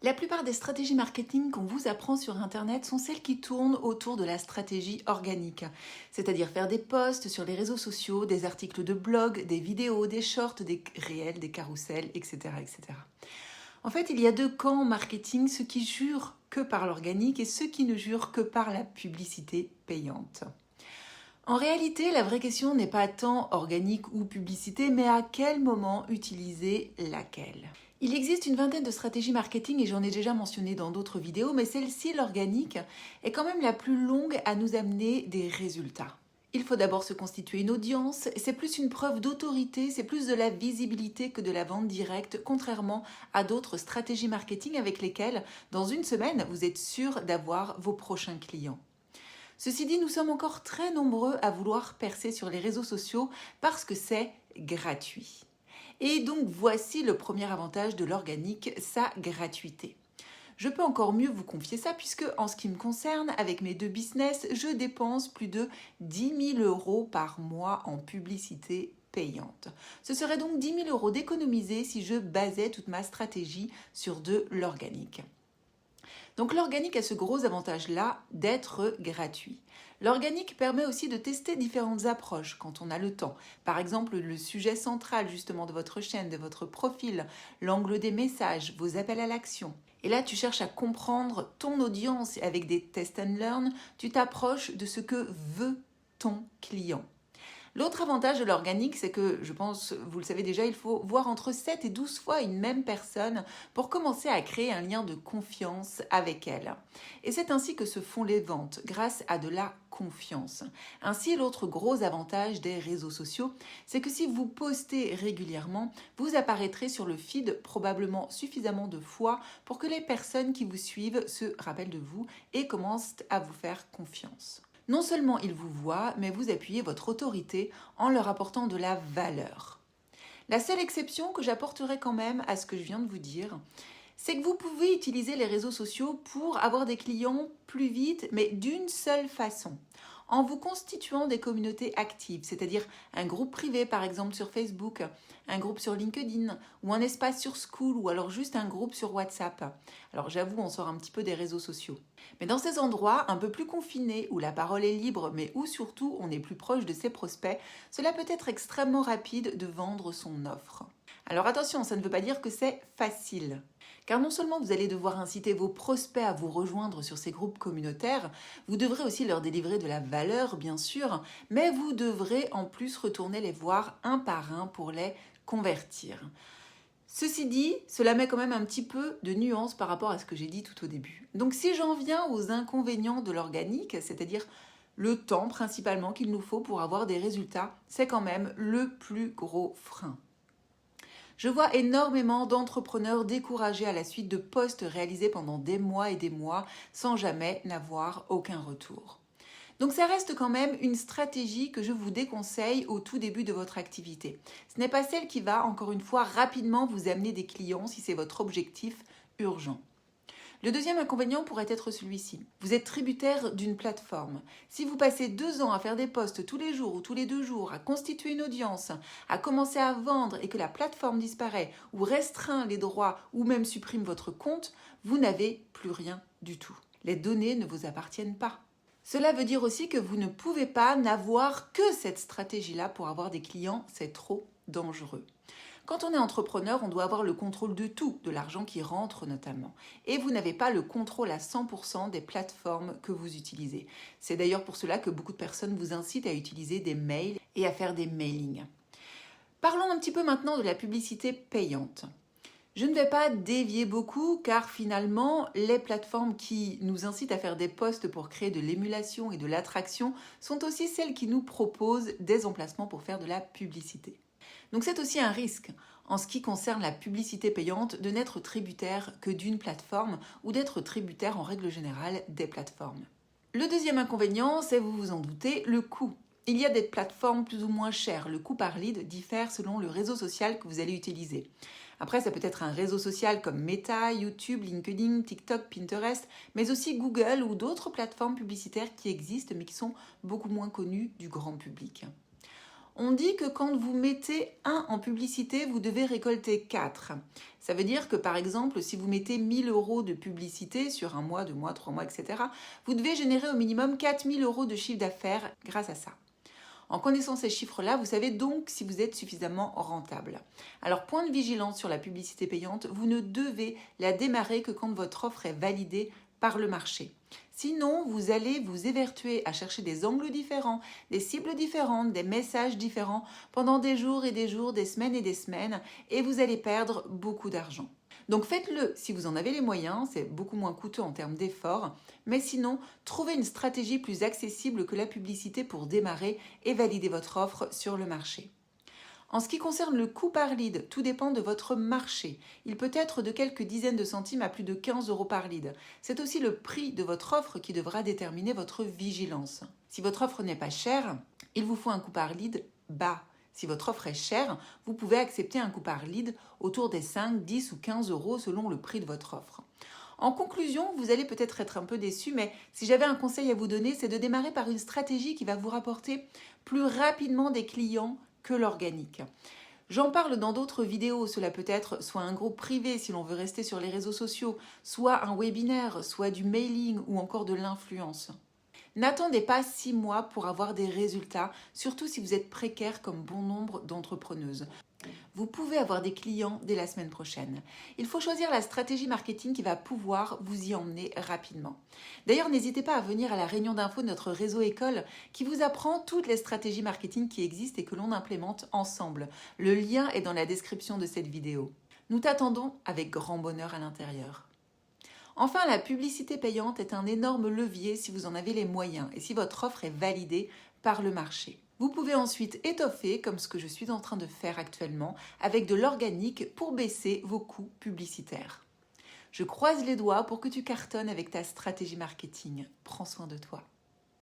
La plupart des stratégies marketing qu'on vous apprend sur Internet sont celles qui tournent autour de la stratégie organique, c'est-à-dire faire des posts sur les réseaux sociaux, des articles de blog, des vidéos, des shorts, des réels, des carousels, etc., etc. En fait, il y a deux camps en marketing, ceux qui jurent que par l'organique et ceux qui ne jurent que par la publicité payante. En réalité, la vraie question n'est pas tant organique ou publicité, mais à quel moment utiliser laquelle. Il existe une vingtaine de stratégies marketing et j'en ai déjà mentionné dans d'autres vidéos, mais celle-ci, l'organique, est quand même la plus longue à nous amener des résultats. Il faut d'abord se constituer une audience, c'est plus une preuve d'autorité, c'est plus de la visibilité que de la vente directe, contrairement à d'autres stratégies marketing avec lesquelles, dans une semaine, vous êtes sûr d'avoir vos prochains clients. Ceci dit, nous sommes encore très nombreux à vouloir percer sur les réseaux sociaux parce que c'est gratuit. Et donc voici le premier avantage de l'organique, sa gratuité. Je peux encore mieux vous confier ça puisque en ce qui me concerne, avec mes deux business, je dépense plus de 10 000 € par mois en publicité payante. Ce serait donc 10 000 € d'économiser si je basais toute ma stratégie sur de l'organique. Donc l'organique a ce gros avantage-là d'être gratuit. L'organique permet aussi de tester différentes approches quand on a le temps. Par exemple, le sujet central justement de votre chaîne, de votre profil, l'angle des messages, vos appels à l'action. Et là, tu cherches à comprendre ton audience avec des test and learn, tu t'approches de ce que veut ton client. L'autre avantage de l'organique, c'est que, je pense, vous le savez déjà, il faut voir entre 7 et 12 fois une même personne pour commencer à créer un lien de confiance avec elle. Et c'est ainsi que se font les ventes, grâce à de la confiance. Ainsi, l'autre gros avantage des réseaux sociaux, c'est que si vous postez régulièrement, vous apparaîtrez sur le feed probablement suffisamment de fois pour que les personnes qui vous suivent se rappellent de vous et commencent à vous faire confiance. Non seulement ils vous voient, mais vous appuyez votre autorité en leur apportant de la valeur. La seule exception que j'apporterai quand même à ce que je viens de vous dire, c'est que vous pouvez utiliser les réseaux sociaux pour avoir des clients plus vite, mais d'une seule façon. En vous constituant des communautés actives, c'est-à-dire un groupe privé par exemple sur Facebook, un groupe sur LinkedIn ou un espace sur School ou alors juste un groupe sur WhatsApp. Alors j'avoue, on sort un petit peu des réseaux sociaux. Mais dans ces endroits un peu plus confinés où la parole est libre mais où surtout on est plus proche de ses prospects, cela peut être extrêmement rapide de vendre son offre. Alors attention, ça ne veut pas dire que c'est facile. Car non seulement vous allez devoir inciter vos prospects à vous rejoindre sur ces groupes communautaires, vous devrez aussi leur délivrer de la valeur, bien sûr, mais vous devrez en plus retourner les voir un par un pour les convertir. Ceci dit, cela met quand même un petit peu de nuance par rapport à ce que j'ai dit tout au début. Donc si j'en viens aux inconvénients de l'organique, c'est-à-dire le temps principalement qu'il nous faut pour avoir des résultats, c'est quand même le plus gros frein. Je vois énormément d'entrepreneurs découragés à la suite de posts réalisés pendant des mois et des mois sans jamais n'avoir aucun retour. Donc ça reste quand même une stratégie que je vous déconseille au tout début de votre activité. Ce n'est pas celle qui va, encore une fois, rapidement vous amener des clients si c'est votre objectif urgent. Le deuxième inconvénient pourrait être celui-ci. Vous êtes tributaire d'une plateforme. Si vous passez 2 ans à faire des posts tous les jours ou tous les 2 jours, à constituer une audience, à commencer à vendre et que la plateforme disparaît ou restreint les droits ou même supprime votre compte, vous n'avez plus rien du tout. Les données ne vous appartiennent pas. Cela veut dire aussi que vous ne pouvez pas n'avoir que cette stratégie-là pour avoir des clients, c'est trop dangereux. Quand on est entrepreneur, on doit avoir le contrôle de tout, de l'argent qui rentre notamment. Et vous n'avez pas le contrôle à 100% des plateformes que vous utilisez. C'est d'ailleurs pour cela que beaucoup de personnes vous incitent à utiliser des mails et à faire des mailings. Parlons un petit peu maintenant de la publicité payante. Je ne vais pas dévier beaucoup car finalement, les plateformes qui nous incitent à faire des posts pour créer de l'émulation et de l'attraction sont aussi celles qui nous proposent des emplacements pour faire de la publicité. Donc c'est aussi un risque en ce qui concerne la publicité payante de n'être tributaire que d'une plateforme ou d'être tributaire en règle générale des plateformes. Le deuxième inconvénient, c'est, vous vous en doutez, le coût. Il y a des plateformes plus ou moins chères. Le coût par lead diffère selon le réseau social que vous allez utiliser. Après, ça peut être un réseau social comme Meta, YouTube, LinkedIn, TikTok, Pinterest, mais aussi Google ou d'autres plateformes publicitaires qui existent mais qui sont beaucoup moins connues du grand public. On dit que quand vous mettez 1 en publicité, vous devez récolter 4. Ça veut dire que par exemple, si vous mettez 1 000 € de publicité sur 1 mois, 2 mois, 3 mois, etc., vous devez générer au minimum 4 000 € de chiffre d'affaires grâce à ça. En connaissant ces chiffres-là, vous savez donc si vous êtes suffisamment rentable. Alors, point de vigilance sur la publicité payante, vous ne devez la démarrer que quand votre offre est validée par le marché. Sinon, vous allez vous évertuer à chercher des angles différents, des cibles différentes, des messages différents pendant des jours et des jours, des semaines et des semaines, et vous allez perdre beaucoup d'argent. Donc faites-le si vous en avez les moyens, c'est beaucoup moins coûteux en termes d'efforts, mais sinon, trouvez une stratégie plus accessible que la publicité pour démarrer et valider votre offre sur le marché. En ce qui concerne le coût par lead, tout dépend de votre marché. Il peut être de quelques dizaines de centimes à plus de 15 € par lead. C'est aussi le prix de votre offre qui devra déterminer votre vigilance. Si votre offre n'est pas chère, il vous faut un coût par lead bas. Si votre offre est chère, vous pouvez accepter un coût par lead autour des 5, 10 ou 15 € selon le prix de votre offre. En conclusion, vous allez peut-être être un peu déçu, mais si j'avais un conseil à vous donner, c'est de démarrer par une stratégie qui va vous rapporter plus rapidement des clients que l'organique. J'en parle dans d'autres vidéos, cela peut être soit un groupe privé si l'on veut rester sur les réseaux sociaux, soit un webinaire, soit du mailing ou encore de l'influence. N'attendez pas 6 mois pour avoir des résultats, surtout si vous êtes précaire comme bon nombre d'entrepreneuses. Vous pouvez avoir des clients dès la semaine prochaine. Il faut choisir la stratégie marketing qui va pouvoir vous y emmener rapidement. D'ailleurs, n'hésitez pas à venir à la réunion d'info de notre réseau école qui vous apprend toutes les stratégies marketing qui existent et que l'on implémente ensemble. Le lien est dans la description de cette vidéo. Nous t'attendons avec grand bonheur à l'intérieur. Enfin, la publicité payante est un énorme levier si vous en avez les moyens et si votre offre est validée par le marché. Vous pouvez ensuite étoffer, comme ce que je suis en train de faire actuellement, avec de l'organique pour baisser vos coûts publicitaires. Je croise les doigts pour que tu cartonnes avec ta stratégie marketing. Prends soin de toi.